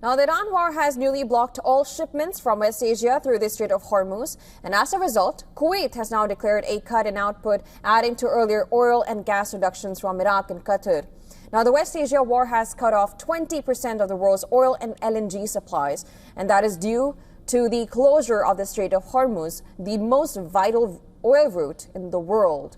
Now, the Iran war has newly blocked all shipments from West Asia through the Strait of Hormuz, and as a result, Kuwait has now declared a cut in output, adding to earlier oil and gas reductions from Iraq and Qatar. Now, the West Asia war has cut off 20% of the world's oil and LNG supplies, and that is due to the closure of the Strait of Hormuz, the most vital oil route in the world.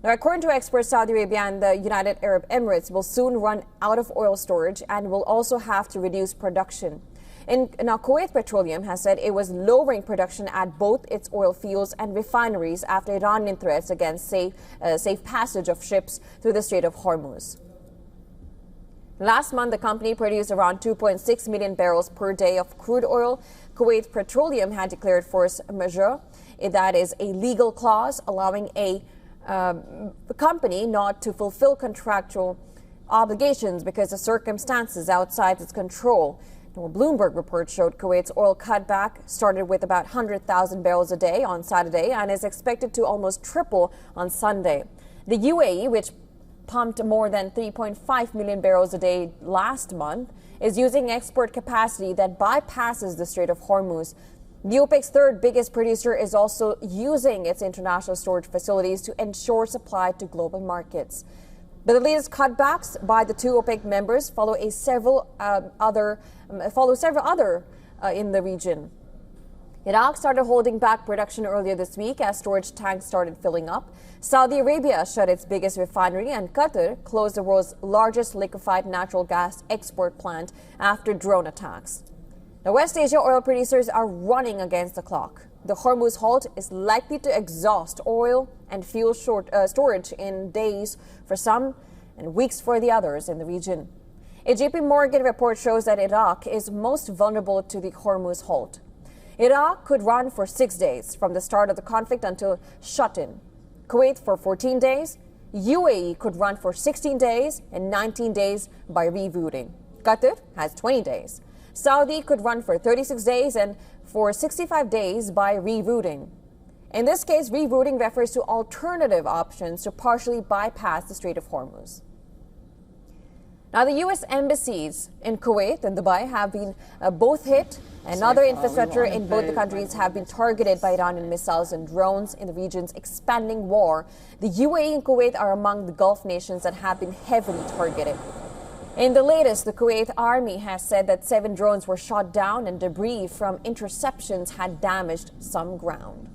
Now, according to experts, Saudi Arabia and the United Arab Emirates will soon run out of oil storage and will also have to reduce production. Now, Kuwait Petroleum has said it was lowering production at both its oil fields and refineries after Iranian threats against safe passage of ships through the Strait of Hormuz. Last month, the company produced around 2.6 million barrels per day of crude oil. Kuwait Petroleum had declared force majeure. That is a legal clause allowing a company not to fulfill contractual obligations because of circumstances outside its control. Now, a Bloomberg report showed Kuwait's oil cutback started with about 100,000 barrels a day on Saturday and is expected to almost triple on Sunday. The UAE, which pumped more than 3.5 million barrels a day last month, is using export capacity that bypasses the Strait of Hormuz. The OPEC's third biggest producer is also using its international storage facilities to ensure supply to global markets. But the latest cutbacks by the two OPEC members follow several other in the region. Iraq started holding back production earlier this week as storage tanks started filling up. Saudi Arabia shut its biggest refinery, and Qatar closed the world's largest liquefied natural gas export plant after drone attacks. Now, West Asia oil producers are running against the clock. The Hormuz halt is likely to exhaust oil and fuel storage in days for some and weeks for the others in the region. A JP Morgan report shows that Iraq is most vulnerable to the Hormuz halt. Iraq could run for 6 days from the start of the conflict until shut-in. Kuwait for 14 days. UAE could run for 16 days and 19 days by rerouting. Qatar has 20 days. Saudi could run for 36 days and for 65 days by rerouting. In this case, rerouting refers to alternative options to partially bypass the Strait of Hormuz. Now, the U.S. embassies in Kuwait and Dubai have been both hit, and other infrastructure in both the countries have been targeted by Iranian missiles and drones in the region's expanding war. The UAE and Kuwait are among the Gulf nations that have been heavily targeted. In the latest, the Kuwait army has said that 7 drones were shot down and debris from interceptions had damaged some ground.